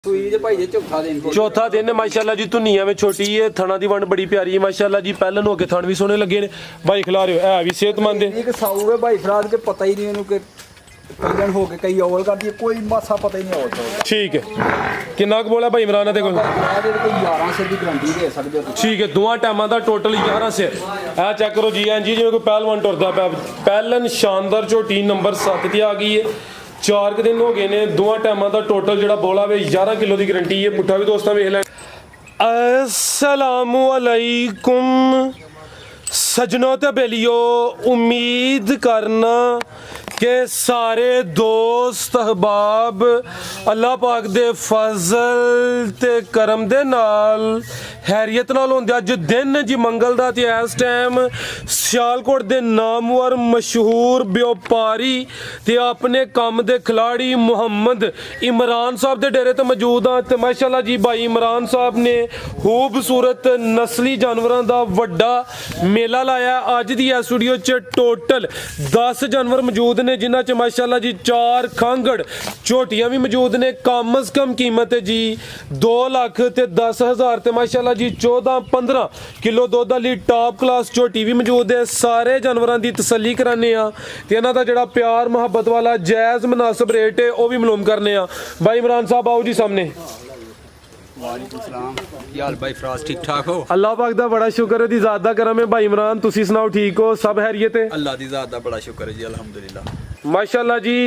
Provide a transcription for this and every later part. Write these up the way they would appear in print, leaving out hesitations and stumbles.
चौथा दिन है माशाल्लाह जी। धुनिया में छोटी है, थना दी वंड बड़ी प्यारी है माशाल्लाह जी। पहलन हो के थन भी सोने लगे ने भाई, खिला रहे हो है भी सेहतमंद है। एक साऊ है भाई फराद के पता ही नहीं उन्हें कि पहलन हो के कई ओवल कर दिए, कोई मासा पता ही नहीं होता। ठीक है, कितना बोला भाई इमरान दे कोल? 11 से की गारंटी दे सकते हो। ठीक है, दोवां टाइमां दा टोटल 11 से है। चेक करो जी एन जी, जिवें कोई पहलवान टुरदा पिया। पहलन शानदार झोटी नंबर 7 ते आ गई है। 4 दिन हो गए ने, दोवां टाइमां दा टोटल जिहड़ा बोला वे 11 किलो की गारंटी है। पुट्ठा भी दोस्तां वेख लैण। अस्सलामु अलैकुम सजनों ते बेलियो, उम्मीद करना कि सारे दोस्त अहबाब अल्लाह पाक दे फजल ते करम दे नाल हैरियत नाल होंदे। अज दिन जी मंगल दा ते इस टाइम सियालकोट दे नामवर मशहूर व्यापारी ते अपने कम दे खिलाड़ी मुहम्मद इमरान साहब दे डेरे ते मौजूद हाँ। ते माशाल्लाह जी भाई इमरान साहब ने खूबसूरत नस्ली जानवरों का वड्डा मेला लाया। अज दी इस वीडियो च टोटल 10 जानवर मौजूद ने, जिन्हां च माशाल्लाह जी 4 खांगड़ झोटियां भी मौजूद ने। कम अज कम कीमत है जी 2,10,000 ते माशाल्लाह जी 14-15 किलो दुध वाली टॉप क्लास झोटी भी मौजूद है। सारे जानवरों की तसल्ली कराने ते इन्हां दा जिहड़ा प्यार मुहब्बत वाला जायज़ मुनासिब रेट है वह भी मालूम करने। भाई इमरान साहब आओ जी सामने। ठीक ठाक हो? अल्लाह पाक दा बड़ा शुक्र है दी ज़ात दा करम है। भाई इमरान तुसी सुनाओ, ठीक हो? सब हैरियत है? अल्लाह दी ज़ात दा बड़ा शुक्र है जी, अल्हम्दुलिल्लाह। माशाल्लाह जी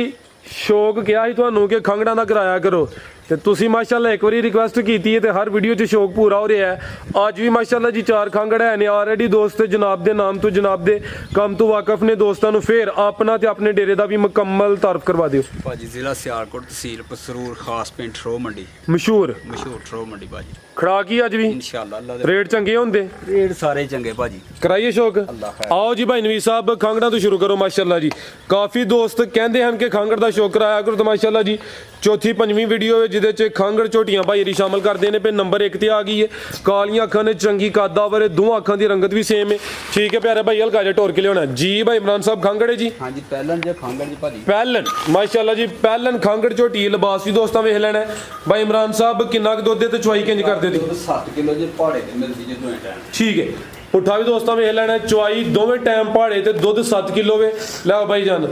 शौक क्या ही तुहानू कि खंगड़ा ना कराया करो, ते तुसी माशाल्लाह एक बारी रिक्वेस्ट की थी ते हर वीडियो च शौक पूरा हो रहा है। अज भी माशाल्लाह जी 4 खंगड़ है ने ऑलरेडी। दोस्त जनाब दे नाम तो जनाब दे कम तो वाकफ ने दोस्तों को फिर अपना ते अपने डेरे का भी मुकम्मल तारफ करवा दियो। भाजी जिला सियालकोट, तहसील पसरूर, खास पिंड ठरो मंडी। मशहूर ठरो मंडी भाजी। खड़ा की अज भी इंशाअल्लाह अल्लाह दे रेट चंगे होंदे? रेट सारे चंगे भाजी। कराइए शौक। आओ जी भाई नवीद साहब खांगड़ा तो शुरू करो। माशाल्लाह जी काफ़ी दोस्त कहते हैं कि खांगड़ का शौक कराया करो, तो माशाल्लाह जी चौथी पंजवीं वीडियो है जिहदे खांगड़ झोटियां भाई शामिल करते हैं। पे नंबर 1 ते आ गई है। कालियां अखां ने चंगी कदावर है, दोवां अखां की रंगत भी सेम है। ठीक है प्यारे भाई, हल्का जा टोर के लिया जी। भाई इमरान साहब खांगड़ है जी? हाँ जी, पहलन जे खांगड़ जी भाजी। पहलन माशाल्लाह जी, पहलन खांगड़ झोटी लिबास भी दोस्तों वेख लेना है। भाई इमरान साहब किन्ना दुध दे ते चुवाई किंज करदे दी? 7 किलो जे पहाड़े ते मिलदी जे दोवें टाइम। ठीक है, पुट्ठा भी दोस्तों वेख लेना है। चुवाई दोवें टाइम पहाड़े ते दुध 7 किलो वे। लो भाई जान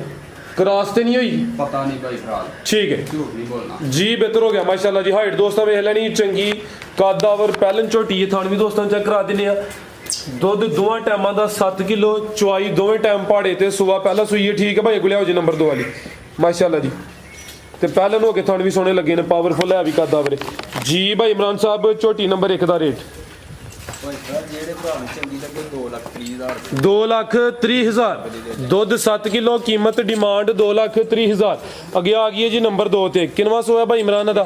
क्रॉस ते नहीं हुई? पता नहीं भाई फराद। ठीक है, झूठ नहीं बोलना जी बेहतर हो गया माशाल्लाह जी। हाइट दोस्तों वेख लेनी चंगी कदावर पहलन झोटी है। थान भी दोस्तों चेक करा देने आ। दुध दोवां टाइमां दा 7 किलो, चुवाई दोवें टाइम पहाड़े ते सुबह पहला सुई है। ठीक है भाई, गुलिया हो जी नंबर 2 वाली माशाल्लाह जी। ते पहलन हो के थान भी सोने लगे ने, पावरफुल है भी कदावर जी। भाई इमरान साहब झोटी नंबर 1 का रेट? 2,30,000 दुध 7 किलो, कीमत डिमांड 2,30,000। अगे आ गई है जी नंबर 2 ते। किनवा सोया भाई इमरान दा?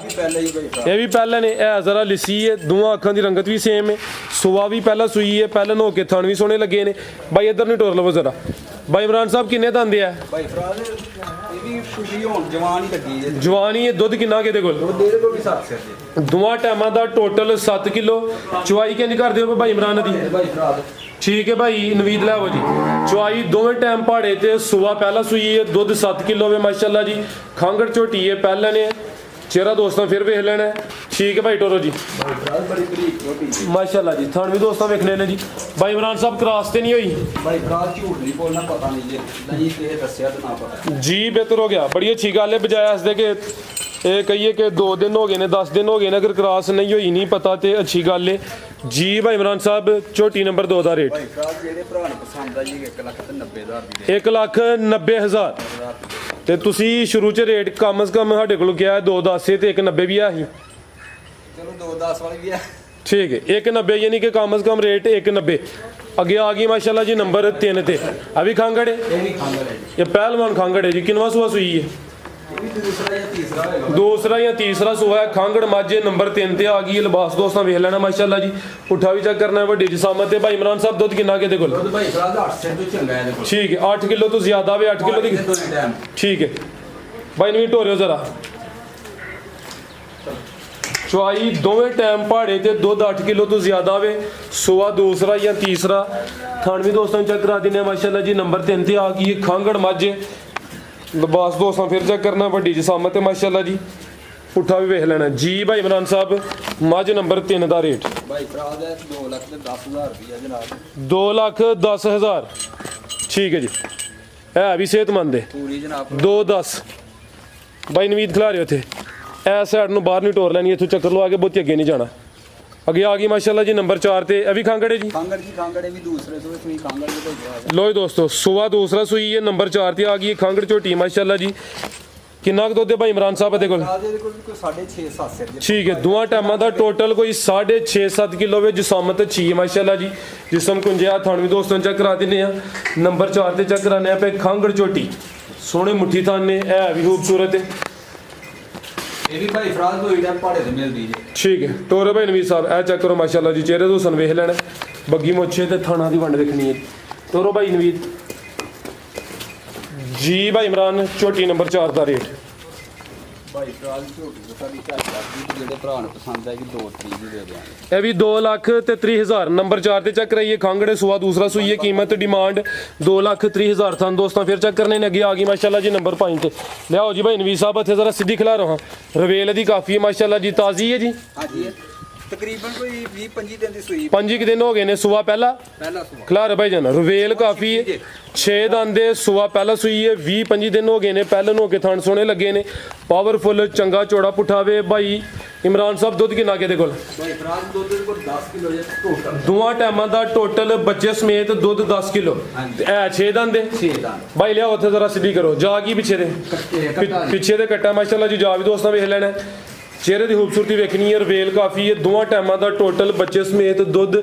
ये भी पहले ने। है जरा लिसी है, दोवां अखां की रंगत भी सेम है। सुबह भी पहला सुई है, पहलन हो के थन भी सोने लगे ने। भाई इधर नहीं टोर लवो जरा। भाई इमरान साहब किन्ने दंद है? जवानी है। दुध किन्ना के कोल? दोवां टाइमां दा टोटल 7 किलो। चुवाई किंज करदे हो भाई इमरान दी? ठीक है भाई नवीद लैवो जी। चुवाई दोवें टाइम पहाड़े ते सुबह पहला सुई है, दुध 7 किलो वे माशाल्लाह जी। खांगड़ झोटी है पहले ने। चेहरा दोस्तों फिर वेख लेना है। ठीक है भाई टोरो जी माशाल्लाह जी। थान भी दोस्तों वेखने ने जी। भाई इमरान साहब क्रॉस ते नहीं हुई? भाई क्रॉस झूठ नहीं बोलना, पता नहीं जे नहीं ते दस्सिया ते ना पता जी। बेहतर हो गया, बड़ी अच्छी गल है। बजाय हसदे कि ये कहिए कि 2 दिन हो गए ने, 10 दिन हो गए ने, अगर क्रॉस नहीं हुई नहीं पता तो अच्छी गल है जी। भाई इमरान साहब झोटी नंबर 2 का रेट? 1,90,000 ते तुसी शुरू च रेट कम अज कम साढ़े को क्या 2,10 ते 1,90 भी है ही। चलो 2,10 वाली भी है। ठीक है, 1,90 यानी कि कम अज कम रेट 1,90। अगे आ गई माशाल्लाह जी नंबर 3 ते। अभी खांगड़ है? ये पहलवान खांगड़ है जी। किनवा सुबह सुई है? दूसरा या तीसरा सुबह है। खांगड़ माझे नंबर 3 ते आ गई। लिबास दोस्तों वेख लेना माशाल्लाह जी। पुट्ठा भी चेक करना है, वड्डी जिसामत है। भाई इमरान साहब दुध किन्ना के कोल? ठीक है, 8 किलो तो ज्यादा वे। 8 किलो दी ठीक है भाई नहीं टोरियो जरा। चुवाई दोवें टाइम पहाड़े ते दुध 8 किलो तो ज्यादा वे। सुबह दूसरा या तीसरा। थान भी दोस्तों चेक करा देने माशाल्लाह जी। नंबर 3 ते आ गई खांगड़ माझे। लिबास दोस्तों फिर चेक करना, वड्डी जिसामत है माशाल्लाह जी। ਪੁੱਠਾ ਵੀ ਵੇਖ ਲੈਣਾ ਜੀ ਭਾਈ ਇਮਰਾਨ ਸਾਹਿਬ। ਮੱਝ ਨੰਬਰ 3 ਦਾ ਰੇਟ ਭਾਈ ਭਰਾ ਦਾ 2,10,000 ਰੁਪਇਆ ਜਨਾਬ। 2,10,000 ਠੀਕ ਹੈ ਜੀ। ਹੈ ਵੀ ਸਿਹਤਮੰਦ ਹੈ ਪੂਰੀ ਜਨਾਬ। 2,10 ਬਾਈ ਨਵੀਦ ਖਿਲਾ ਰਹੇ ਉੱਥੇ ਐਸ ਸਾਈਡ ਨੂੰ ਬਾਹਰ ਨਹੀਂ ਟੋਰ ਲੈਣੀ, ਇੱਥੋਂ ਚੱਕਰ ਲਵਾ ਕੇ ਬਹੁਤੀ ਅੱਗੇ ਨਹੀਂ ਜਾਣਾ। ਅੱਗੇ ਆ ਗਈ ਮਾਸ਼ਾਅੱਲਾ ਜੀ ਨੰਬਰ 4 ਤੇ ਇਹ ਵੀ ਖਾਂਗੜੇ ਜੀ। ਕਾਂਗੜ ਜੀ ਕਾਂਗੜੇ ਵੀ ਦੂਸਰੇ ਤੋਂ ਸੂਈ ਕਾਂਗੜ ਦੇ ਭੇਜਿਆ। ਲੋ ਜੀ ਦੋਸਤੋ ਸੁਬਾ ਦੂਸਰਾ ਸੂਈ ਹੈ ਨੰਬਰ 4 ਤੇ ਆ ਗਈ ਹੈ ਖਾਂਗੜ ਝੋਟੀ ਮਾਸ਼ਾਅੱਲਾ ਜੀ। ਕਿੰਨਾ ਕੁ ਦੁੱਧ ਹੈ ਭਾਈ ਇਮਰਾਨ ਸਾਹਿਬ ਇਹਦੇ ਕੋਲ? ਆ ਦੇ ਕੋਲ ਕੋਈ 6.5-7 ਸਿਰ ਜੀ। ਠੀਕ ਹੈ ਦੋਵਾਂ ਟਾਈਮਾਂ ਦਾ ਟੋਟਲ ਕੋਈ 6.5-7 ਕਿਲੋ ਵਿੱਚ ਜਿਸਮਤ ਅੱਛੀ ਹੈ ਮਾਸ਼ਾਅੱਲਾ ਜੀ। ਜਿਸਮ ਕੁੰਜਿਆ ਥਣ ਵੀ ਦੋਸਤਾਂ ਚੈੱਕ ਕਰਾ ਦਿੰਦੇ ਆ। ਨੰਬਰ 4 ਤੇ ਚੈੱਕ ਕਰਾਨੇ ਆ ਪਏ ਖਾਂਗੜ ਝੋਟੀ ਸੋਹਣੇ ਮੁੱਠੀ ਥਣ ਨੇ ਇਹ ਵੀ ਖੂਬਸੂਰਤ ਹੈ। ਇਹ ਵੀ ਭਾਈ ਫਰਾਜ਼ ਤੋਂ ਹੀਟਰ ਪਹਾੜੇ ਤੇ ਮਿਲਦੀ ਜੀ। ਠੀਕ ਹੈ ਟੋਰੇ ਭਾਈ ਨਵੀਦ ਸਾਹਿਬ ਇਹ ਚੈੱਕ ਕਰੋ ਮਾਸ਼ਾਅੱਲਾ ਜੀ। ਚਿਹਰੇ ਤੋਂ ਸਨ ਵੇਖ ਲੈਣਾ ਬੱਗੀ ਮੋਛੇ ਤੇ ਥਾਣਾ ਦੀ ਵੰਡ ਦੇਖਣੀ ਹੈ। ਟੋਰੋ ਭਾਈ ਨਵੀਦ ਜੀ। ਭਾਈ ਇਮਰਾਨ ਝੋਟੀ ਨੰਬਰ 4 ਦਾ ਰੇਟ ਭਾਈ ਫਰਾਜ਼ ਝੋਟੀ ਤੋਂ ਸਾਡੀ ਝਾਈ ਕਰਦੀ ਜਿਹੜੇ ਭਰਾ ਨੂੰ ਪਸੰਦ ਆਏਗੀ 2 ਤਰੀਕ ਦੀ ਦੇ ਦਿਆਂਗੇ। ਇਹ ਵੀ 2,30,000 ਨੰਬਰ 4 ਤੇ ਚੈੱਕ ਕਰਾਈਏ ਖਾਂਗੜੇ ਸੁਆ ਦੂਸਰਾ ਸੂਈ ਹੈ। ਕੀਮਤ ਡਿਮਾਂਡ 2,30,000 ਤੁਹਾਨੂੰ ਦੋਸਤਾਂ ਫਿਰ ਚੈੱਕ ਕਰਨੇ ਨੇ। ਅੱਗੇ ਆ ਗਈ ਮਾਸ਼ਾਅੱਲਾ ਜੀ ਨੰਬਰ 5 ਤੇ ਲਿਆਓ ਜੀ ਭਾਈ ਨਵੀਦ ਸਾਹਿਬ ਇੱਥੇ ਜ਼ਰਾ ਸਿੱਧੀ ਖਿਲਾ ਰਹਾ ਰਵੇਲ ਦੀ ਕਾਫੀ ਹੈ ਮਾਸ਼ਾਅੱਲਾ ਜੀ। ਤਾਜ਼ੀ ਹੈ ਜੀ ਹਾਂਜੀ ਤਕਰੀਬਨ ਕੋਈ 20-25 ਦਿਨ ਦੀ ਸੂਈ। 5 ਦਿਨ ਹੋ ਗਏ ਨੇ ਸੁਆ ਪਹਿਲਾ ਸੂਆ ਖਿਲਾ ਰਹੇ ਭਾਈ ਜਾਨ ਰਵੇਲ ਕਾਫੀ ਹੈ 6 ਦੰਦ ਦੇ ਸੁਆ ਪਹਿਲਾ ਸੂਈ ਹੈ। 20-25 ਦਿਨ ਹੋ ਗਏ ਨੇ ਪਹਿਲਨ ਹੋ ਕੇ ਥਣ ਸੋਹਣੇ ਲੱਗੇ ਨੇ ਪਾਵਰਫੁੱਲ ਚੰਗਾ ਚੌੜਾ ਪੁੱਠਾਵੇ। ਭਾਈ ਇਮਰਾਨ ਸਾਹਿਬ ਦੁੱਧ ਕਿੰਨਾ ਕਿਹਦੇ ਕੋਲ? ਭਾਈ ਫਰਾਜ਼ ਦੁੱਧ ਦੇ ਕੋਲ 10 ਕਿਲੋ ਜੇ ਟੋਟਲ ਦੋਵਾਂ ਟਾਈਮਾਂ ਦਾ ਟੋਟਲ ਬੱਚੇ ਸਮੇਤ ਦੁੱਧ 10 ਕਿਲੋ। ਇਹ 6 ਦੰਦ ਦੇ 6 ਦੰਦ। ਭਾਈ ਲਿਆ ਉੱਥੇ ਜ਼ਰਾ ਸਿੱਧੀ ਕਰੋ ਜਾ ਕੀ ਪਿੱਛੇ ਦੇ ਪਿੱਛੇ ਦੇ ਕੱਟਾ ਮਾਸ਼ਾਅੱਲਾ ਜੀ ਜਾ ਵੀ ਦੋਸਤਾਂ ਵੇਖ ਲੈਣਾ। ਚਿਹਰੇ ਦੀ ਖੂਬਸੂਰਤੀ ਵੇਖਣੀ ਹੈ ਰਵੇਲ ਕਾਫੀ ਹੈ। ਦੋਵਾਂ ਟਾਈਮਾਂ ਦਾ ਟੋਟਲ ਬੱਚੇ ਸਮੇਤ ਦੁੱਧ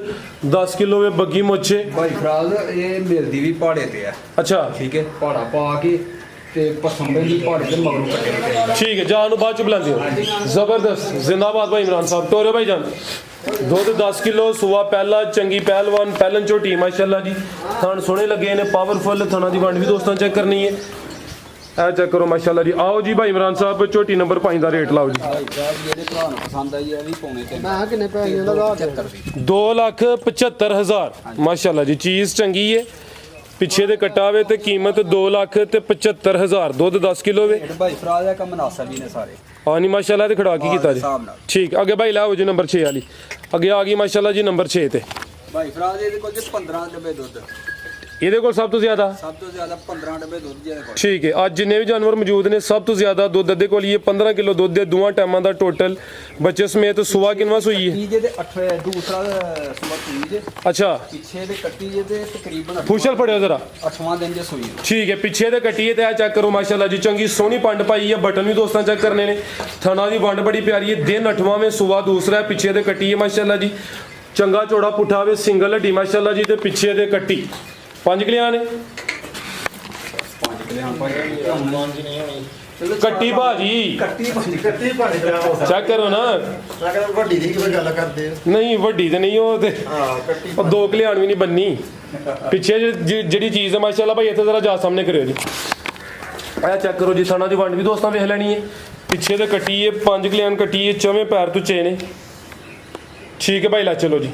10 ਕਿਲੋ ਵੇ ਬੱਗੀ ਮੋਛੇ। ਭਾਈ ਫਰਾਜ਼ ਇਹ ਮਿਲਦੀ ਵੀ ਪਹਾੜੇ ਤੇ ਆ। ਅੱਛਾ ਠੀਕ ਹੈ ਪਹਾੜਾ ਪਾ ਕੇ ਤੇ ਪਸੰਬੇ ਦੀ ਪਹਾੜੇ ਤੇ ਮਗਰੋਂ ਕੱਟੇ ਠੀਕ ਹੈ ਜਾਨ ਨੂੰ ਬਾਅਦ ਚ ਬੁਲਾਉਂਦੇ ਹੋ। ਜ਼ਬਰਦਸਤ ਜ਼ਿੰਦਾਬਾਦ ਭਾਈ ਇਮਰਾਨ ਸਾਹਿਬ। ਟੋਰੇ ਭਾਈ ਜਾਨ ਦੁੱਧ 10 ਕਿਲੋ ਸੁਆ ਪਹਿਲਾ ਚੰਗੀ ਪਹਿਲਵਾਨ ਪਹਿਲਨ ਝੋਟੀ ਮਾਸ਼ਾਅੱਲਾ ਜੀ। ਥਣ ਸੋਹਣੇ ਲੱਗੇ ਨੇ ਪਾਵਰਫੁੱਲ ਥਣਾ ਦੀ ਵੰਡ ਵੀ ਦੋਸਤਾਂ ਚੈੱਕ ਕਰਨੀ ਹੈ। ਇਹ ਚੈੱਕ ਕਰੋ ਮਾਸ਼ਾਅੱਲਾ ਜੀ। ਆਓ ਜੀ ਭਾਈ ਇਮਰਾਨ ਸਾਹਿਬ ਝੋਟੀ ਨੰਬਰ 5 ਦਾ ਰੇਟ ਲਾਓ ਜੀ। ਭਾਈ ਫਰਾਜ਼ ਜਿਹੜੇ ਭਰਾ ਨੂੰ ਪਸੰਦ ਆਈ ਇਹ ਵੀ ਪੌਣੇ ਤੇ ਮੈਂ ਕਿੰਨੇ ਪੈਸੇ ਦਾ ਲਾ 2,75,000 ਮਾਸ਼ਾਅੱਲਾ ਜੀ। ਚੀਜ਼ ਚੰਗੀ ਹੈ ਪਿੱਛੇ ਦੇ ਕੱਟਾ ਵੇ ਤੇ ਕੀਮਤ 2,75,000 ਦੁੱਧ 10 ਕਿਲੋ ਵੇ। ਭਾਈ ਫਰਾਜ਼ ਦਾ ਕੰਮ ਨਾਸਰ ਵੀ ਨੇ ਸਾਰੇ। ਹਾਂ ਨਹੀਂ ਮਾਸ਼ਾਅੱਲਾ ਤੇ ਖੜਾ ਕੀ ਕੀਤਾ ਜੀ। ਹਿਸਾਬ ਨਾਲ। ਠੀਕ ਅੱਗੇ ਭਾਈ ਲਾਓ ਜੀ ਨੰਬਰ 6 ਵਾਲੀ। ਅੱਗੇ ਆ ਗਈ ਮਾਸ਼ਾਅੱਲਾ ਜੀ ਨੰਬਰ 6 ਤੇ ਭਾਈ ਫਰਾਜ਼ ਇਹਦੇ ਕੋਲ ਜੇ 15 ਡੱਬੇ ਦੁੱਧ ਇਹਦੇ ਕੋਲ ਸਭ ਤੋਂ ਜ਼ਿਆਦਾ ਸਭ ਤੋਂ ਜ਼ਿਆਦਾ 15 ਡੱਬੇ ਦੁੱਧ ਜਿਹਦੇ ਕੋਲ। ਠੀਕ ਹੈ ਅੱਜ ਜਿੰਨੇ ਵੀ ਜਾਨਵਰ ਮੌਜੂਦ ਨੇ ਸਭ ਤੋਂ ਜ਼ਿਆਦਾ ਦੁੱਧ ਅੱਧੇ ਕੋਲ ਇਹ 15 ਕਿਲੋ ਦੁੱਧ ਦੇ ਦੋਵਾਂ ਟਾਈਮਾਂ ਦਾ ਟੋਟਲ ਬੱਚੇ ਸਮੇਤ ਸੁਆ ਕਿੰਨਵਾ ਸੂਈ ਹੈ? ਤੀਜੇ ਦੇ 8 ਦੂਸਰਾ ਸੂਆ ਤੀਜੇ ਅੱਛਾ ਪਿੱਛੇ ਦੇ ਕੱਟੀ ਜੇ ਤੇ ਤਕਰੀਬਨ ਫੁਸ਼ਲ ਫੜਿਓ ਜ਼ਰਾ 8ਵਾਂ ਦਿਨ ਜੇ ਸੂਈ। ਠੀਕ ਹੈ ਪਿੱਛੇ ਦੇ ਕੱਟੀਏ ਤੇ ਆ ਚੈੱਕ ਕਰੋ ਮਾਸ਼ਾਅੱਲਾ ਜੀ। ਚੰਗੀ ਸੋਹਣੀ ਪੰਡ ਪਾਈ ਹੈ ਬਟਨ ਵੀ ਦੋਸਤਾਂ ਚੈੱਕ ਕਰਨੇ ਨੇ। ਥਣਾ ਦੀ ਵੰਡ ਬੜੀ ਪਿਆਰੀ ਹੈ। ਦਿਨ 8ਵਾਂ ਵਿੱਚ ਸੁਆ ਦੂਸਰਾ ਹੈ। ਪਿੱਛੇ ਦੇ ਕੱਟੀਏ ਮਾਸ਼ਾਅੱਲਾ ਜੀ ਚੰਗਾ ਚੌੜਾ ਪੁੱਠਾ ਵੇ ਸਿੰਗਲ ਹੱਡੀ ਮਾਸ਼ਾਅੱਲਾ ਜੀ ਤੇ ਪਿੱਛੇ ਦੇ ਕੱਟੀ 5 ਕਿਲਿਆਂ ਨੇ 5 ਕਿਲੇ ਹਾਂ ਭਾਈ ਕੱਟੀ ਭਾਜੀ ਕੱਟੀ ਭਾਣੇ ਦਾ ਹੋ ਸਕਦਾ। ਚੈੱਕ ਕਰੋ ਨਾ ਅਗਰ ਵੱਡੀ ਦੀ ਕੋਈ ਗੱਲ ਕਰਦੇ ਹੋ। ਨਹੀਂ ਵੱਡੀ ਤੇ ਨਹੀਂ ਉਹ ਤੇ ਹਾਂ ਕੱਟੀ ਉਹ 2 ਕਿਲਿਆਣ ਵੀ ਨਹੀਂ ਬੰਨੀ ਪਿੱਛੇ ਜਿਹੜੀ ਚੀਜ਼ ਹੈ ਮਾਸ਼ਾਅੱਲਾ ਭਾਈ ਇੱਥੇ ਜ਼ਰਾ ਜਾ ਸਾਹਮਣੇ ਕਰਿਓ ਜੀ। ਇਹ ਚੈੱਕ ਕਰੋ ਜੀ ਥਣਾ ਦੀ ਵੰਡ ਵੀ ਦੋਸਤਾਂ ਵੇਖ ਲੈਣੀ ਹੈ। ਪਿੱਛੇ ਤੇ ਕੱਟੀ ਹੈ 5 ਕਿਲਿਆਣ ਕੱਟੀ ਹੈ ਚਵੇਂ ਪੈਰ ਤੁੱਚੇ ਨੇ। ਠੀਕ ਹੈ ਭਾਈ ਲੈ ਚਲੋ ਜੀ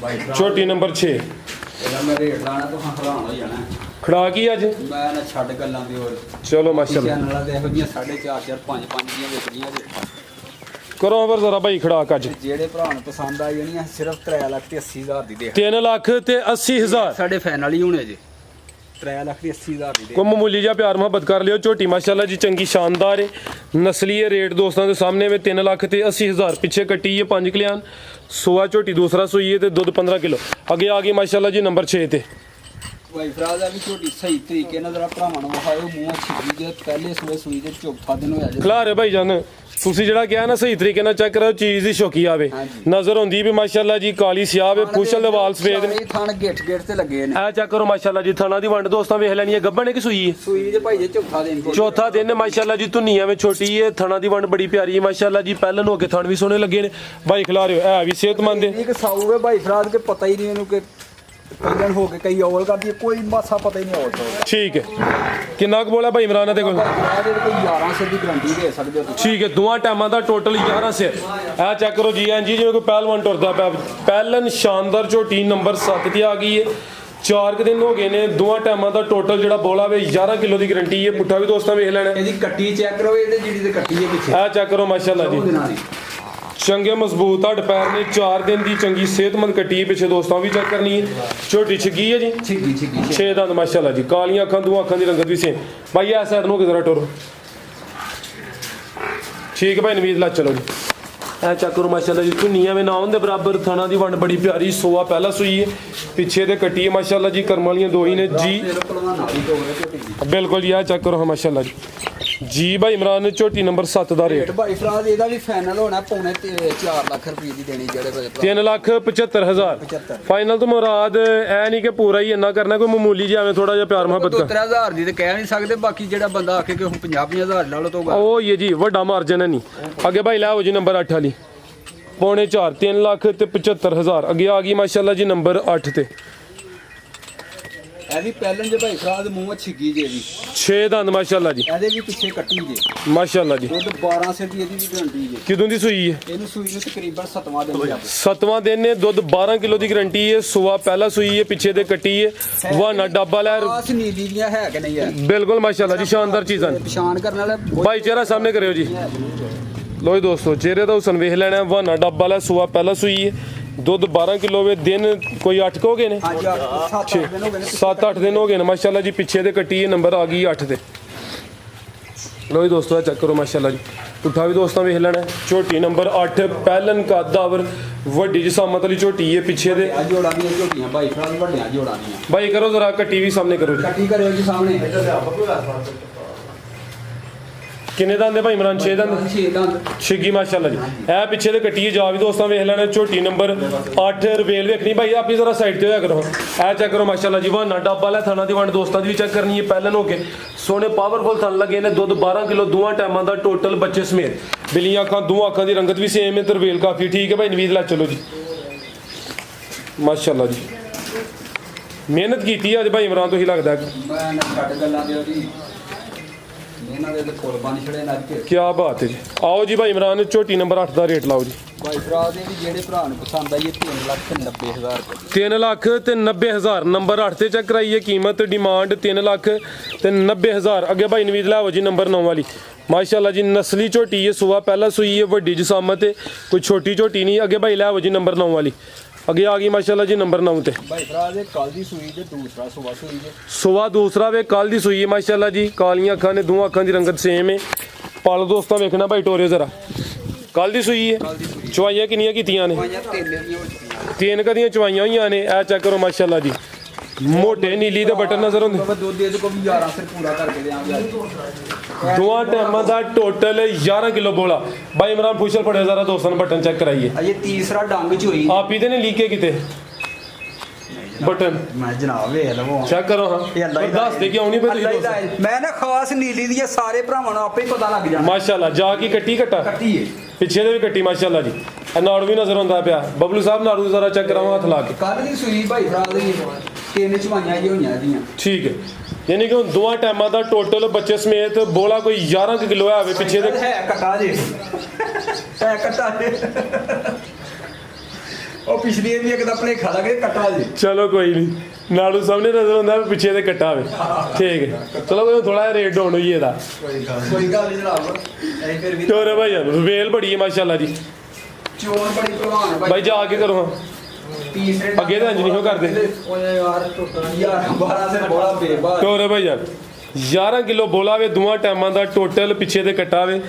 ਭਾਈ ਛੋਟੀ ਨੰਬਰ 6 ਇਹਦਾ ਮੈਂ ਰੇਟ ਲਾਣਾ ਤਾਂ ਹੈਰਾਨ ਹੋ ਜਾਣਾ। ਖੜਾ ਕੀ ਅੱਜ ਮੈਂ ਨਾ ਛੱਡ ਗੱਲਾਂ ਦੀ ਹੋਰ ਚਲੋ ਮਾਸ਼ਾਅੱਲਾ ਚੈਨਲਾਂ ਤੇ ਇਹੋ ਜਿਹੀਆਂ 4.5 5 ਦੀਆਂ ਵਿਕਦੀਆਂ ਜੇ। ਕਰੋ ਫਿਰ ਜ਼ਰਾ ਭਾਈ ਖੜਾ ਅੱਜ ਜਿਹੜੇ ਭਰਾ ਨੂੰ ਪਸੰਦ ਆ ਜਾਣੀਆਂ ਸਿਰਫ 3,80,000 ਦੀ ਦੇ 3,80,000 ਸਾਡੇ ਫੈਨ ਵਾਲੀ ਹੋਣੇ ਜੇ 3,80,000 ਦੀ ਦੇ। ਕੋਈ ਮਾਮੂਲੀ ਜਿਹਾ ਪਿਆਰ ਮੁਹੱਬਤ ਕਰ ਲਿਓ। ਝੋਟੀ ਮਾਸ਼ਾਅੱਲਾ ਜੀ ਚੰਗੀ ਸ਼ਾਨਦਾਰ ਹੈ ਨਸਲੀ ਹੈ। ਰੇਟ ਦੋਸਤਾਂ ਦੇ ਸਾਹਮਣੇ ਵੇ 3,80,000 ਪਿੱਛੇ ਕੱਟੀ ਹੈ 5 ਕਿਲਿਆਣ ਸੁਆ ਝੋਟੀ ਦੂਸਰਾ ਸੂਈ ਹੈ ਤੇ ਦੁੱਧ 15 ਕਿਲੋ। ਅੱਗੇ ਆ ਗਈ ਮਾਸ਼ਾਅੱਲਾ ਜੀ ਨੰਬਰ 6 ਤੇ ਭਾਈ ਫਰਾਜ਼ ਆ ਵੀ ਝੋਟੀ ਸਹੀ ਤਰੀਕੇ ਨਾਲ ਜਰਾ ਭਰਾਵਾਂ ਨੂੰ ਵਿਖਾਇਓ ਮੂੰਹ ਛਿੱਗੀ ਜੇ ਪਹਿਲੇ ਸੂਈ ਦੇ ਚੌਥਾ ਦਿਨ ਹੋਇਆ ਜੇ। ਖਿਲਾ ਰਹੇ ਭਾਈ ਜਾਨ ਤੁਸੀਂ ਜਿਹੜਾ ਕਿਹਾ ਨਾ ਸਹੀ ਤਰੀਕੇ ਨਾਲ ਚੈੱਕ ਕਰੋ ਚੀਜ਼ ਦੀ ਸ਼ੌਕੀ ਆਵੇ ਨਜ਼ਰ ਹੁੰਦੀ ਵੀ ਮਾਸ਼ਾਅੱਲਾ ਜੀ ਕਾਲੀ ਸਿਆਹ ਵੇ ਪੁੱਛਲ ਦੇ ਵਾਲ ਸਫੇਦ ਨੇ। ਇਹ ਥਣ ਗੇਟ ਤੇ ਲੱਗੇ ਨੇ। ਇਹ ਚੈੱਕ ਕਰੋ ਮਾਸ਼ਾਅੱਲਾ ਜੀ ਥਣਾ ਦੀ ਵੰਡ ਦੋਸਤਾਂ ਵੇਖ ਲੈਣੀ ਹੈ। ਗੱਭਣ ਹੈ ਕਿ ਸੂਈ ਹੈ? ਸੂਈ ਦੇ ਭਾਈ ਜੇ ਚੌਥਾ ਦਿਨ ਜੇ। ਚੌਥਾ ਦਿਨ ਮਾਸ਼ਾਅੱਲਾ ਜੀ ਧੁਨੀਆਂ ਵਿੱਚ ਛੋਟੀ ਹੈ। ਥਣਾ ਦੀ ਵੰਡ ਬੜੀ ਪਿਆਰੀ ਹੈ ਮਾਸ਼ਾਅੱਲਾ ਜੀ। ਪਹਿਲਾਂ ਨੂੰ ਅੱਗੇ ਥਣ ਵੀ ਸੋਹਣੇ ਲੱਗੇ ਨੇ ਭਾਈ ਖਿਲਾ ਰਹੇ ਹੋ। ਇਹ ਵੀ ਸਿਹਤਮੰਦ ਹੈ। ਇੱਕ ਸਾਊ ਹੈ ਭਾਈ ਫਰਾਜ਼ ਕੇ ਪਤਾ ਹੀ ਨਹੀਂ ਇਹਨੂੰ ਕਿ ਪਹਿਲਣ ਹੋ ਕੇ ਕਈ ਓਵਲ ਕਰਦੀ ਹੈ ਕੋਈ ਮਾਸਾ ਪਤਾ ਹੀ ਨਹੀਂ ਓਵਲ ਤੋਂ। ਠੀਕ ਹੈ ਕਿੰਨਾ ਕੁ ਬੋਲਾ ਭਾਈ ਇਮਰਾਨ ਦੇ ਕੋਲ? ਫਰਾਜ਼ ਦੇ ਕੋਈ 1100 ਦੀ ਗਰੰਟੀ ਦੇ ਸਕਦੇ ਹੋ ਤੁਸੀਂ। ਠੀਕ ਹੈ ਦੋਵਾਂ ਟਾਈਮਾਂ ਦਾ ਟੋਟਲ 11 ਸਿਰ। ਇਹ ਚੈੱਕ ਕਰੋ ਜੀ ਐਂ ਜੀ ਜਿਵੇਂ ਕੋਈ ਪਹਿਲਵਾਨ ਟੁਰਦਾ ਪਿਆ। ਪਹਿਲਨ ਸ਼ਾਨਦਾਰ ਝੋਟੀ ਨੰਬਰ 7 ਤੇ ਆ ਗਈ ਹੈ। 4 ਕੁ ਦਿਨ ਹੋ ਗਏ ਨੇ ਦੋਵਾਂ ਟਾਈਮਾਂ ਦਾ ਟੋਟਲ ਜਿਹੜਾ ਬੋਲਾ ਵੇ 11 ਕਿਲੋ ਦੀ ਗਰੰਟੀ ਹੈ। ਪੁੱਠਾ ਵੀ ਦੋਸਤਾਂ ਵੇਖ ਲੈਣਾ। ਇਹਦੀ ਕੱਟੀ ਚੈੱਕ ਕਰੋ, ਇਹਦੇ ਜਿਹੜੀ ਤੇ ਕੱਟੀ ਹੈ ਪਿੱਛੇ ਆ ਚੈੱਕ ਕਰੋ ਮਾਸ਼ਾਅੱਲਾ ਜੀ, ਚੰਗੇ ਮਜ਼ਬੂਤ ਹੱਡ ਪੈਰ ਨੇ। 4 ਦਿਨ ਦੀ ਚੰਗੀ ਸਿਹਤਮੰਦ ਕੱਟੀ ਹੈ ਪਿੱਛੇ ਦੋਸਤਾਂ ਵੀ ਚੈੱਕ ਕਰਨੀ ਹੈ। ਝੋਟੀ ਛਿੱਗੀ ਹੈ ਜੀ, ਛਿੱਗੀ 6 ਦੰਦ ਮਾਸ਼ਾਅੱਲਾ ਜੀ, ਕਾਲੀਆਂ ਅੱਖਾਂ ਦੋਵਾਂ ਅੱਖਾਂ ਦੀ ਰੰਗਤ ਵੀ ਸੇਮ। ਭਾਈ ਐ ਸਾਈਡ ਨੂੰ ਕਿਧਰ ਟੋਰੋ, ਠੀਕ ਹੈ ਭਾਈ ਨਵੀਦ ਲਾ ਚਲੋ ਜੀ। ਐ ਚੈੱਕ ਕਰੋ ਮਾਸ਼ਾਅੱਲਾ ਜੀ, ਧੁਨੀਆਂ ਵਿੱਚ ਨਾ ਹੁੰਦੇ ਬਰਾਬਰ, ਥਣਾ ਦੀ ਵੰਡ ਬੜੀ ਪਿਆਰੀ, ਸੋਆ ਪਹਿਲਾ ਸੂਈ ਹੈ, ਪਿੱਛੇ ਦੇ ਕੱਟੀ ਹੈ ਮਾਸ਼ਾਅੱਲਾ ਜੀ, ਕਰਮ ਵਾਲੀਆਂ ਦੋ ਹੀ ਨੇ ਜੀ। ਬਿਲਕੁਲ ਜੀ, ਆ ਚੈੱਕ ਕਰੋ ਮਾਸ਼ਾਅੱਲਾ ਜੀ ਭਾਈ ਇਮਰਾਨ। ਝੋਟੀ ਨੰਬਰ 7 ਦਾ ਰੇਟ ਭਾਈ ਫਰਾਜ਼ ਇਹਦਾ ਵੀ ਫਾਈਨਲ ਹੋਣਾ ਪੌਣੇ 4 ਲੱਖ ਰੁਪਏ ਦੀ ਦੇਣੀ ਜਿਹੜੇ 3,75,000 ਫਾਈਨਲ ਤੋਂ ਮੁਰਾਦ ਐ ਨਹੀਂ ਕਿ ਪੂਰਾ ਹੀ ਇੰਨਾ ਕਰਨਾ, ਕੋਈ ਮਾਮੂਲੀ ਜਿਹਾ ਐਵੇਂ ਥੋੜਾ ਜਿਹਾ ਪਿਆਰ ਮੁਹੱਬਤ ਕਰ। 2-3000 ਦੀ ਤੇ ਕਹਿ ਨਹੀਂ ਸਕਦੇ, ਬਾਕੀ ਜਿਹੜਾ ਬੰਦਾ ਆਖੇ ਕਿ ਹੁਣ 50,000 ਲਾ ਲਓ ਤੋਂ ਉਹ ਹੀ ਹੈ ਜੀ, ਵੱਡਾ ਮਾਰਜਨ ਹੈ ਨਹੀਂ। ਅੱਗੇ ਭਾਈ ਲੈ ਆਓ ਜੀ ਨੰਬਰ 8 ਵਾਲੀ, ਪੌਣੇ 4 3,75,000। ਅੱਗੇ ਆ ਗਈ ਮਾਸ਼ਾਅੱਲਾ ਜੀ ਨੰਬਰ 8 ਤੇ। ਇਹ ਵੀ ਪਹਿਲਾਂ ਜੇ ਭਾਈ ਫਰਾਜ਼ ਮੂੰਹ ਛਿੱਗੀ ਜੇ ਦੀ 6 ਦੰਦ ਮਾਸ਼ਾਅੱਲਾ ਜੀ, ਇਹਦੇ ਵੀ ਪਿੱਛੇ ਕੱਟੀ ਜੇ ਮਾਸ਼ਾਅੱਲਾ ਜੀ। ਦੁੱਧ 12 ਸੇ ਦੀ ਇਹਦੀ ਵੀ ਗਰੰਟੀ ਜੇ। ਕਿਦੋਂ ਦੀ ਸੂਈ ਹੈ? ਇਹਨੂੰ ਸੂਈ ਨੂੰ ਤਕਰੀਬਨ 7ਵਾਂ ਦਿਨ ਜਾ 7ਵਾਂ ਦਿਨ ਨੇ, ਦੁੱਧ 12 ਕਿਲੋ ਦੀ ਗਰੰਟੀ ਹੈ। ਸੂਆ ਪਹਿਲਾ ਸੂਈ ਹੈ, ਪਿੱਛੇ ਦੇ ਕੱਟੀ ਹੈ, ਵਾਨਾ ਡੱਬਾ ਲੈ। ਆਸ ਨੀਲੀ ਦੀਆਂ ਹੈ ਕਿ ਨਹੀਂ ਹੈ? ਬਿਲਕੁਲ ਮਾਸ਼ਾਅੱਲਾ ਜੀ, ਸ਼ਾਨਦਾਰ ਚੀਜ਼ਾਂ ਨੇ। ਪਛਾਣ ਕਰਨ ਵਾਲੇ ਭਾਈ ਚਿਹਰਾ ਸਾਹਮਣੇ ਕਰਿਓ ਜੀ। ਲੋ ਜੀ ਦੋਸਤੋ, ਚਿਹਰੇ ਦਾ ਹੁਸਨ ਵੇਖ ਲੈਣਾ। ਵਾਨਾ ਡੱਬਾ ਲੈ, ਸੂਆ ਪਹਿਲਾ ਸੂਈ ਹੈ, ਦੁੱਧ 12 ਕਿਲੋ ਵੇ। ਦਿਨ ਕੋਈ 8 ਹੋ ਗਏ ਨੇ, 7-8 ਦਿਨ ਹੋ ਗਏ ਨੇ ਮਾਸ਼ਾਅੱਲਾ ਜੀ। ਪਿੱਛੇ ਦੇ ਕੱਟੀ ਹੈ, ਨੰਬਰ ਆ ਗਈ 8 ਤੇ। ਲੋ ਜੀ ਦੋਸਤੋ, ਚੈੱਕ ਕਰੋ ਮਾਸ਼ਾਅੱਲਾ ਜੀ, ਪੁੱਠਾ ਵੀ ਦੋਸਤਾਂ ਵੇਖ ਲੈਣਾ। ਝੋਟੀ ਨੰਬਰ 8 ਪਹਿਲਨ ਕਾਦਾਵਰ, ਵੱਡੀ ਜਸਾਮਤ ਵਾਲੀ ਝੋਟੀ ਹੈ। ਪਿੱਛੇ ਦੇ ਜੋੜਾਂ ਦੀਆਂ ਝੋਟੀਆਂ ਭਾਈ ਫਰਾਜ਼ ਵੱਡੀਆਂ ਜੋੜਾਂ ਦੀਆਂ। ਭਾਈ ਕਰੋ ਜ਼ਰਾ, ਕੱਟੀ ਵੀ ਸਾਹਮਣੇ ਕਰੋ ਜੀ। ਕੱਟੀ ਕਰਿਓ ਜੀ ਸਾਹਮਣੇ। ਕਿੰਨੇ ਦੰਦ ਨੇ ਭਾਈ ਇਮਰਾਨ? 6 ਦੰਦ। 6 ਦੰਦ ਛਿੱਗੀ ਮਾਸ਼ਾਅੱਲਾ ਜੀ। ਇਹ ਪਿੱਛੇ ਦੇ ਕੱਟੀ ਜਾ ਵੀ ਦੋਸਤਾਂ ਵੇਖ ਲੈਣਾ। ਝੋਟੀ ਨੰਬਰ 8 ਰਵੇਲ ਵੇਖਣੀ ਭਾਈ, ਆਪੀ ਜ਼ਰਾ ਸਾਈਡ ਤੇ ਹੋਇਆ ਕਰੋ। ਇਹ ਚੈੱਕ ਕਰੋ ਮਾਸ਼ਾਅੱਲਾ ਜੀ, ਵਾਨਾ ਡੱਬਾ ਲੈ, ਥਾਣਾ ਦੀ ਵੰਡ ਦੋਸਤਾਂ ਦੀ ਵੀ ਚੈੱਕ ਕਰਨੀ ਹੈ। ਪਹਿਲਨ ਹੋ ਕੇ ਸੋਹਣੇ ਪਾਵਰਫੁਲ ਥਣ ਲੱਗੇ ਨੇ। ਦੁੱਧ 12 ਕਿਲੋ ਦੋਵਾਂ ਟਾਈਮਾਂ ਦਾ ਟੋਟਲ, ਬੱਚੇ ਸਮੇਤ। ਬਿਲੀਆਂ ਅੱਖਾਂ, ਦੋਵਾਂ ਅੱਖਾਂ ਦੀ ਰੰਗਤ ਵੀ ਸੇਮ ਹੈ ਤੇ ਰਵੇਲ ਕਾਫੀ ਠੀਕ ਹੈ ਭਾਈ ਨਵੀਦ ਲਾ ਚਲੋ ਜੀ। ਮਾਸ਼ਾਅੱਲਾ ਜੀ, ਮਿਹਨਤ ਕੀਤੀ ਅੱਜ ਭਾਈ ਇਮਰਾਨ, ਤੋਂ ਹੀ ਲੱਗਦਾ ਮੈਂ ਨਾ ਛੱਡ ਗੱਲਾਂ ਦੇ ਉਹਦੀ ਇਹਨਾਂ ਦੇ ਕੋਲ ਬਣ ਛੜੇ ਨੱਜ ਕੇ। ਕੀ ਬਾਤ ਹੈ ਜੀ। ਆਓ ਜੀ ਭਾਈ ਇਮਰਾਨ, ਝੋਟੀ ਨੰਬਰ 8 ਦਾ ਰੇਟ ਲਾਓ ਜੀ। ਭਾਈ ਫਰਾਜ਼ ਦੇ ਵੀ ਜਿਹੜੇ ਭਰਾ ਨੂੰ ਪਸੰਦ ਆਈ 3,90,000 ਰੁਪਏ। 3,90,000 ਨੰਬਰ 8 ਤੇ ਚੈੱਕ ਕਰਾਈਏ। ਕੀਮਤ ਡਿਮਾਂਡ 3,90,000। ਅੱਗੇ ਭਾਈ ਨਵੀਦ ਲਾਓ ਜੀ ਨੰਬਰ 9 ਵਾਲੀ। ਮਾਸ਼ਾਅੱਲਾ ਜੀ, ਨਸਲੀ ਝੋਟੀ ਹੈ, ਸੂਆ ਪਹਿਲਾ ਸੂਈ ਹੈ, ਵੱਡੀ ਜਸਾਮਤ ਹੈ, ਕੋਈ ਛੋਟੀ ਝੋਟੀ ਨਹੀਂ। ਅੱਗੇ ਭਾਈ ਲਾਓ ਜੀ ਨੰਬਰ 9 ਵਾਲੀ। ਅੱਗੇ ਆ ਗਈ ਮਾਸ਼ਾਅੱਲਾ ਜੀ ਨੰਬਰ 9 ਤੇ। ਭਾਈ ਫਰਾਜ਼ ਦੇ ਕੱਲ ਦੀ ਸੂਈ ਤੇ ਦੂਸਰਾ ਸੁਬਾ ਸੂਈ ਤੇ। ਸੂਆ ਦੂਸਰਾ ਵੇ, ਕੱਲ ਦੀ ਸੂਈ ਹੈ ਮਾਸ਼ਾਅੱਲਾ ਜੀ। ਕਾਲੀਆਂ ਅੱਖਾਂ ਨੇ, ਦੋਵਾਂ ਅੱਖਾਂ ਦੀ ਰੰਗਤ ਸੇਮ ਹੈ। ਪਲ ਦੋਸਤਾਂ ਵੇਖਣਾ ਭਾਈ ਟੋਰਿਓ ਜ਼ਰਾ, ਕੱਲ ਦੀ ਸੂਈ ਹੈ। ਚਵਾਈਆਂ ਕਿੰਨੀਆਂ ਕੀਤੀਆਂ ਨੇ? ਪਾਈਆਂ 3 ਦੀਆਂ ਹੋ ਚੁੱਕੀਆਂ। 3 ਕਦੀਆਂ ਚਵਾਈਆਂ ਹੋਈਆਂ ਨੇ। ਇਹ ਚੈੱਕ ਕਰੋ ਮਾਸ਼ਾਅੱਲਾ ਜੀ, ਮੋਟੇ ਨੀਲੀ ਦੇ ਬਟਨ ਨਜ਼ਰ ਹੁੰਦੇ। ਬਾਬਾ ਦੁੱਧ ਇਹਦੇ ਕੋਲ ਵੀ 11 ਸਿਰ ਪੂਰਾ ਕਰਕੇ ਦੇਾਂਗੇ ਅੱਜ। ਦੋਵਾਂ ਟਾਈਮਾਂ ਦਾ ਟੋਟਲ 11 ਕਿਲੋ ਬੋਲਾ। ਭਾਈ ਇਮਰਾਨ ਫੁਸ਼ਲ ਫੜਿਆ ਜ਼ਰਾ, ਦੋਸਤਾਂ ਨੂੰ ਬਟਨ ਚੈੱਕ ਕਰਾਈਏ। ਅਜੇ ਤੀਸਰਾ ਡੰਗ ਚ ਹੋਈ। ਆਪ ਹੀ ਤੇ ਨੇ ਲੀਕੇ ਕਿਤੇ ਬਟਨ ਮੈਂ ਜਨਾਬ ਵੇਖ ਲਵੋ ਚੈੱਕ ਕਰੋ। ਹਾਂ ਦੱਸ ਦੇ ਕਿ ਆਉਣੀ ਪਈ ਤੁਸੀਂ। ਮੈਂ ਨਾ ਖਾਸ ਨੀਲੀ ਦੀ ਸਾਰੇ ਭਰਾਵਾਂ ਨੂੰ ਆਪੇ ਹੀ ਪਤਾ ਲੱਗ ਜਾਣਾ। ਮਾਸ਼ਾਅੱਲਾ, ਜਾ ਕੇ ਕੱਟੀ ਕੱਟਾ, ਕੱਟੀ ਏ ਪਿੱਛੇ ਦੇ ਵੀ ਕੱਟੀ ਮਾਸ਼ਾਅੱਲਾ ਜੀ। ਇਹ ਨਾੜੂ ਵੀ ਨਜ਼ਰ ਆਉਂਦਾ ਪਿਆ। ਬਬਲੂ ਸਾਹਿਬ ਨਾੜੂ ਜ਼ਰਾ ਚੈੱਕ ਕਰਾਓ ਹੱਥ ਲਾ ਕੇ। ਕੱਲ ਦੀ ਸੂਈ ਭਾਈ ਫਰਾਜ਼ ਦੀ 3 ਚਵਾਈਆਂ ਹੀ ਹੋਈਆਂ ਇਹਦੀਆਂ। ਠੀਕ ਹੈ, ਯਾਨੀ ਕਿ ਹੁਣ ਦੋਵਾਂ ਟਾਈਮਾਂ ਦਾ ਟੋਟਲ ਬੱਚੇ ਸਮੇਤ ਬੋਲਾ ਕੋਈ 11 ਕਿਲੋ ਆਵੇ। ਪਿੱਛੇ ਦੇ ਹੈ ਕੱਟਾ ਜੇ, ਹੈ ਕੱਟਾ ਜੇ। ਉਹ ਪਿਛਲੀ ਵੀ ਇੱਕ ਦਾ ਭਲੇਖਾ ਲੱਗੇ ਕੱਟਾ ਜੇ। ਚਲੋ ਕੋਈ ਨਹੀਂ, ਨਾੜੂ ਸਾਹਮਣੇ ਨਜ਼ਰ ਆਉਂਦਾ, ਪਿੱਛੇ ਦੇ ਕੱਟਾ ਆਵੇ। ਠੀਕ ਹੈ, ਚਲੋ ਕੋਈ ਥੋੜਾ ਜਿਹਾ ਰੇਟ ਡਾਊਨ ਹੋਈ ਇਹਦਾ। ਕੋਈ ਗੱਲ ਨਹੀਂ ਜਨਾਬ, ਐ ਫਿਰ ਵੀ ਟੋਰੇ ਭਾਈ ਵੇਲ ਬੜੀ ਹੈ ਮਾਸ਼ਾਅੱਲਾ ਜੀ। ਚੋਣ ਬੜੀ ਭਲਵਾਨ ਭਾਈ ਜਾ ਕੇ ਕਰੋ। ਹਾਂ ਤੀਸਰੇ ਅੱਗੇ ਤਾਂ ਇੰਜ ਨਹੀਂ ਹੋ ਕਰਦੇ। ਓਏ ਯਾਰ 12 ਸਿਰ ਬੋਲਾ ਬੇਬਾ। ਟੋਰੇ ਭਾਈ 11 ਕਿਲੋ ਬੋਲਾ ਵੇ, ਦੋਵਾਂ ਟਾਈਮਾਂ ਦਾ ਟੋਟਲ, ਪਿੱਛੇ ਦੇ ਕੱਟਾ ਵੇ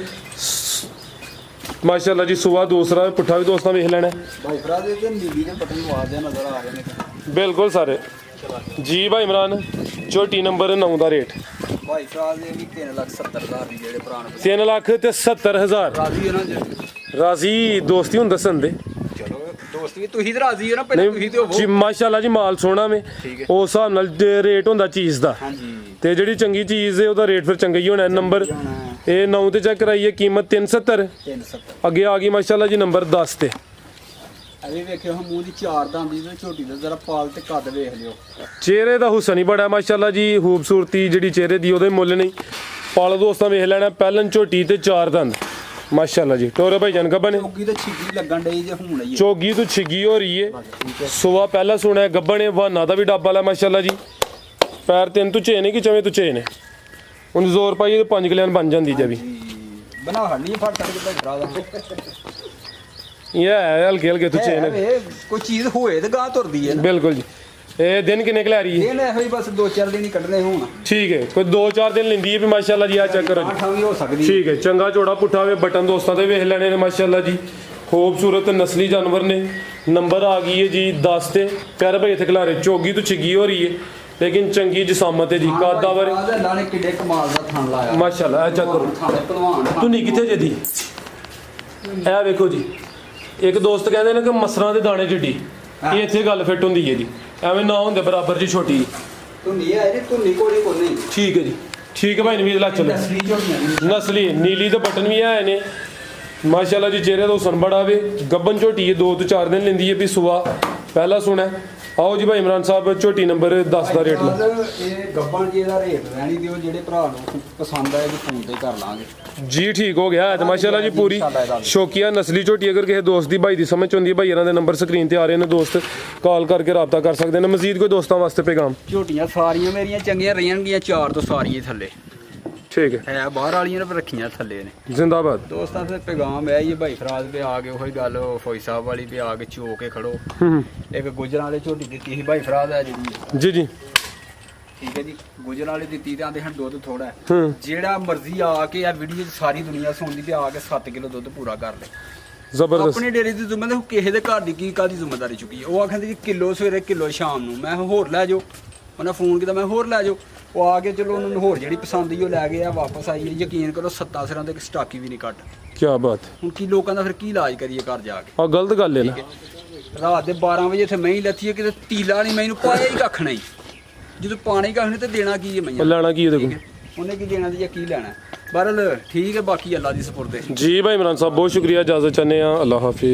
ਮਾਸ਼ਾਅੱਲਾ ਜੀ। ਸੂਆ ਦੂਸਰਾ, ਪੁੱਠਾ ਵੀ ਦੋਸਤਾਂ ਵੇਖ ਲੈਣਾ। ਭਾਈ ਫਰਾਜ਼ ਦੇ ਨੀਲੀ ਦੇ ਬਟਨ ਆਵਾਜ਼ ਨਜ਼ਰ ਆ ਰਹੇ ਨੇ ਬਿਲਕੁਲ ਸਾਰੇ ਜੀ। ਭਾਈ ਇਮਰਾਨ, ਝੋਟੀ ਨੰਬਰ 9 ਦਾ ਰੇਟ ਭਾਈ ਫਰਾਜ਼ ਦੇ ਵੀ 3,70,000 ਦੀ ਜਿਹੜੇ ਭਰਾ ਨੂੰ 3,70,000 ਰਾਜ਼ੀ ਹੋ ਨਾ ਜੀ। ਰਾਜ਼ੀ ਦੋਸਤੀ ਹੁਣ ਦੱਸਣ ਦੇ। ਚਲੋ ਦੋਸਤ ਵੀ ਤੁਸੀਂ ਤਾਂ ਰਾਜ਼ੀ ਹੋ ਨਾ, ਪਹਿਲਾਂ ਤੁਸੀਂ ਤੇ ਹੋਵੋ ਜੀ ਮਾਸ਼ਾਅੱਲਾ ਜੀ। ਮਾਲ ਸੋਹਣਾ ਵੇ, ਉਸ ਹਿਸਾਬ ਨਾਲ ਰੇਟ ਹੁੰਦਾ ਚੀਜ਼ ਦਾ। ਹਾਂਜੀ, ਤੇ ਜਿਹੜੀ ਚੰਗੀ ਚੀਜ਼ ਹੈ ਉਹਦਾ ਰੇਟ ਫਿਰ ਚੰਗਾ ਹੀ ਹੋਣਾ। ਨੰਬਰ ਇਹ 9 ਤੇ ਚੈੱਕ ਕਰਾਈਏ। ਕੀਮਤ 370। 370। ਅੱਗੇ ਆ ਗਈ ਮਾਸ਼ਾਅੱਲਾ ਜੀ ਨੰਬਰ 10 ਤੇ। ਅਜੇ ਵੇਖਿਓ ਮੂੰਹ ਦੀ 4 ਦੰਦੀ ਤੇ ਝੋਟੀ ਦਾ ਜ਼ਰਾ ਪਾਲ ਤੇ ਕੱਦ ਵੇਖ ਲਿਓ। ਚਿਹਰੇ ਦਾ ਹੁਸਨ ਹੀ ਬੜਾ ਮਾਸ਼ਾਅੱਲਾ ਜੀ। ਖੂਬਸੂਰਤੀ ਜਿਹੜੀ ਚਿਹਰੇ ਦੀ ਉਹਦੇ ਮੁੱਲ ਨਹੀਂ। ਪਾਲ ਦੋਸਤਾਂ ਵੇਖ ਲੈਣਾ। ਪਹਿਲਨ ਝੋਟੀ ਤੇ 4 ਦੰਦ, माशाल्लाह जी। टोरे भाईजान गब्बन है, ਚੌਗੀ ਤੇ ਛਿੱਗੀ ਲੱਗਣ ਡਈ ਜੇ ਹੁਣ ਲਈ चोगी तो छिगी हो रही है। सुबह पहला सुना है गब्बन है, वाना दा भी डब्बा है माशाल्लाह जी। पैर 3 तो चेन है कि चवें तो चेन है, ਹੁਣ ਜ਼ੋਰ ਪਾਈਏ ਤੇ 5 ਕਿਲਿਆਂ ਬਣ ਜਾਂਦੀ ਜੇ ਵੀ। ਬਣਾ ਹੱਲੀ ਫੜ ਤੜ ਕੇ ਭਰਾ ਦਾ ਇਹ ਹੈ ਹਲਕੇ ਹਲਕੇ ਤੋਂ ਚੇਨ ਹੈ, ਕੋਈ ਚੀਜ਼ ਹੋਏ ਤੇ ਗਾਂ ਤੁਰਦੀ ਹੈ ਨਾ। ਬਿਲਕੁਲ ਜੀ। ਇਹ ਦਿਨ ਕਿੰਨੇ ਕੁ ਲੈ ਰਹੀ ਹੈ? ਇਹ ਇਹੋ ਹੀ ਬਸ 2-4 ਦਿਨ ਹੀ ਕੱਢਣੇ ਹੁਣ। ਠੀਕ ਹੈ, ਕੋਈ 2-4 ਦਿਨ ਲੈਂਦੀ ਹੈ ਵੀ ਮਾਸ਼ਾਅੱਲਾ ਜੀ। ਆ ਚੈੱਕ ਕਰੋ ਜੀ, ਆਠਾਂ ਵੀ ਹੋ ਸਕਦੀ ਠੀਕ ਹੈ। ਚੰਗਾ ਝੋੜਾ ਪੁੱਠਾ ਵੇ, ਬਟਨ ਦੋਸਤਾਂ ਦੇ ਵੇਖ ਲੈਣੇ ਨੇ ਮਾਸ਼ਾਅੱਲਾ ਜੀ। ਖੂਬਸੂਰਤ ਨਸਲੀ ਜਾਨਵਰ ਨੇ। ਨੰਬਰ ਆ ਗਈ ਹੈ ਜੀ 10 ਤੇ। ਪਿਆਰੇ ਭਾਈ ਇੱਥੇ ਖਿਲਾਰੇ ਚੋਗੀ ਤੋਂ ਛਿੱਗੀ ਹੋ ਰਹੀ ਹੈ, ਲੇਕਿਨ ਚੰਗੀ ਜਿਸਾਮਤ ਹੈ ਜੀ। ਕਾਦਾਵਰ ਅੱਲਾ ਨੇ ਕਿੱਡੇ ਕਮਾਲ ਦਾ ਥਣ ਲਾਇਆ ਮਾਸ਼ਾਅੱਲਾ। ਇਹ ਚੈੱਕ ਕਰੋ, ਭਲਵਾਨ ਧੁਨੀ ਕਿੱਥੇ ਜੇ ਦੀ? ਇਹ ਵੇਖੋ ਜੀ। ਇੱਕ ਦੋਸਤ ਕਹਿੰਦੇ ਨੇ ਕਿ ਮਸਰਾਂ ਦੇ ਦਾਣੇ ਜਿੱਡੀ, ਇਹ ਇੱਥੇ ਗੱਲ ਫਿੱਟ ਹੁੰਦੀ ਹੈ ਜੀ। ਐਵੇਂ ਨਾ ਹੁੰਦੇ ਬਰਾਬਰ ਜੀ ਛੋਟੀ। ਧੁਨੀ ਹੈ ਇਹ ਧੁਨੀ ਕੋਲੀ ਕੋਈ ਨਹੀਂ। ਠੀਕ ਹੈ ਜੀ, ਠੀਕ ਹੈ ਭਾਈ ਨਵੀਦ ਲਾ ਚਲੋ। ਨਸਲੀ ਝੋਟੀਆਂ ਨਸਲੀ ਨੀਲੀ ਦੇ ਬਟਨ ਵੀ ਆਏ ਨੇ ਮਾਸ਼ਾਅੱਲਾ ਜੀ। ਚਿਹਰੇ ਤੋਂ ਹੁਸਨ ਬੜਾ ਵੇ। ਗੱਬਨ ਝੋਟੀ ਹੈ, 2 ਤੋਂ 4 ਦਿਨ ਲੈਂਦੀ ਹੈ ਵੀ ਸੁਬਾ ਪਹਿਲਾ ਸੁਣਾ। ਆਓ ਜੀ ਭਾਈ ਇਮਰਾਨ ਸਾਹਿਬ, ਝੋਟੀ ਨੰਬਰ 10 ਦਾ ਰੇਟ ਲਾ। ਇਹ ਗੱਬਨ ਜੀ ਦਾ ਰੇਟ ਰਹਿਣੀ ਦਿਓ, ਜਿਹੜੇ ਭਰਾ ਨੂੰ ਪਸੰਦ ਆਏ ਜੀ ਫੋਨ ਤੇ ਕਰ ਲਾਂਗੇ ਜੀ। ਠੀਕ ਹੋ ਗਿਆ ਤੇ ਮਾਸ਼ਾਅੱਲਾ ਜੀ। ਪੂਰੀ ਸ਼ੌਕੀਆ ਨਸਲੀ ਝੋਟੀ। ਅਗਰ ਕਿਸੇ ਦੋਸਤ ਦੀ ਭਾਈ ਦੀ ਸਮਝ ਹੁੰਦੀ ਹੈ, ਭਾਈ ਇਹਨਾਂ ਦੇ ਨੰਬਰ ਸਕਰੀਨ ਤੇ ਆ ਰਹੇ ਨੇ, ਦੋਸਤ ਕਾਲ ਕਰਕੇ ਰਾਬਤਾ ਕਰ ਸਕਦੇ ਨੇ। ਮਜ਼ੀਦ ਕੋਈ ਦੋਸਤਾਂ ਵਾਸਤੇ ਪੈਗਾਮ? ਝੋਟੀਆਂ ਸਾਰੀਆਂ ਮੇਰੀਆਂ ਚੰਗੀਆਂ ਰਹਿਣਗੀਆਂ, 4 ਤੋਂ ਸਾਰੀਆਂ ਥੱਲੇ ਠੀਕ ਹੈ, ਬਾਹਰ ਵਾਲੀਆਂ ਨੇ ਰੱਖੀਆਂ ਥੱਲੇ ਨੇ। ਜ਼ਿੰਦਾਬਾਦ। ਦੋਸਤਾਂ ਤੇ ਪੈਗਾਮ ਹੈ ਇਹ ਭਾਈ ਫਰਾਜ਼ ਵੀ ਆ ਗਏ, ਉਹੀ ਗੱਲ ਫੌਜੀ ਸਾਹਿਬ ਵਾਲੀ ਵੀ ਆ ਕੇ ਚੋ ਕੇ ਖੜੋ। ਇੱਕ ਗੁਜਰਾਂ ਵਾਲੇ ਝੋਟੀ ਦਿੱਤੀ ਸੀ ਭਾਈ ਫਰਾਜ਼ ਹੈ ਜਿਹੜੀ। ਜੀ ਜੀ, ਠੀਕ ਹੈ ਜੀ। ਗੁਜਰਾਂ ਵਾਲੀ ਦਿੱਤੀ ਤੇ ਆਂਦੇ ਹਨ ਦੁੱਧ ਥੋੜਾ ਹੈ। ਜਿਹੜਾ ਮਰਜ਼ੀ ਆ ਕੇ ਆ ਵੀਡੀਓ ਸਾਰੀ ਦੁਨੀਆ ਸੁਣਦੀ ਤੇ ਆ ਕੇ 7 ਕਿਲੋ ਦੁੱਧ ਪੂਰਾ ਕਰ ਲੈ। ਜ਼ਬਰਦਸਤ। ਆਪਣੀ ਡੇਰੀ ਦੀ ਜ਼ਿੰਮੇਵਾਰੀ ਕਿਸੇ ਦੇ ਘਰ ਦੀ ਕੀ ਕਾਦੀ ਜ਼ਿੰਮੇਵਾਰੀ ਚੁੱਕੀ ਹੈ। ਉਹ ਆਖਦੇ ਜੀ ਕਿਲੋ ਸਵੇਰੇ ਕਿਲੋ ਸ਼ਾਮ ਨੂੰ। ਮੈਂ ਹੋਰ ਲੈ ਜਾਓ, ਉਹਨਾਂ ਫੋਨ ਕੀਤਾ ਮੈਂ ਹੋਰ ਲੈ ਜਾਓ। ਉਹ ਆ ਕੇ ਚਲੋ ਉਹਨਾਂ ਨੂੰ ਹੋਰ ਜਿਹੜੀ ਪਸੰਦ ਹੀ ਉਹ ਲੈ ਗਏ ਆ, ਵਾਪਸ ਆਈ ਹੈ। ਯਕੀਨ ਕਰੋ 7 ਸਿਰਾਂ ਤੇ ਸਟਾਕੀ ਵੀ ਨਹੀਂ ਕੱਟ। ਕੀ ਬਾਤ। ਹੁਣ ਕੀ ਲੋਕਾਂ ਦਾ ਫਿਰ ਕੀ ਇਲਾਜ ਕਰੀਏ ਘਰ ਜਾ ਕੇ? ਆ ਗਲਤ ਗੱਲ ਹੈ ਨਾ। ਰਾਤ ਦੇ 12 ਵਜੇ ਇੱਥੇ ਮੈਂ ਹੀ ਲੱਥੀ ਹੈ, ਕਿਤੇ ਤੀਲਾ ਨਹੀਂ ਮੈਨੂੰ ਪਾਇਆ ਹੀ ਕੱਖ ਨਹੀਂ। ਜਦੋਂ ਪਾਣੀ ਕੱਖ ਨਹੀਂ ਤੇ ਦੇਣਾ ਕੀ ਹੈ ਮੈਂ? ਲੈਣਾ ਕੀ ਉਹਦੇ ਕੋਲ? ਉਹਨੇ ਕੀ ਦੇਣਾ ਤੇ ਜਾਂ ਕੀ ਲੈਣਾ? ਬਹਰਲ ਠੀਕ ਹੈ, ਬਾਕੀ ਅੱਲਾ ਦੀ ਸਪੁਰਦ ਹੈ ਜੀ ਭਾਈ ਇਮਰਾਨ ਸਾਹਿਬ, ਬਹੁਤ ਸ਼ੁਕਰੀਆ। ਇਜਾਜ਼ਤ ਚਾਹੁੰਦੇ ਹਾਂ। ਅੱਲਾਹ ਹਾਫਿਜ਼।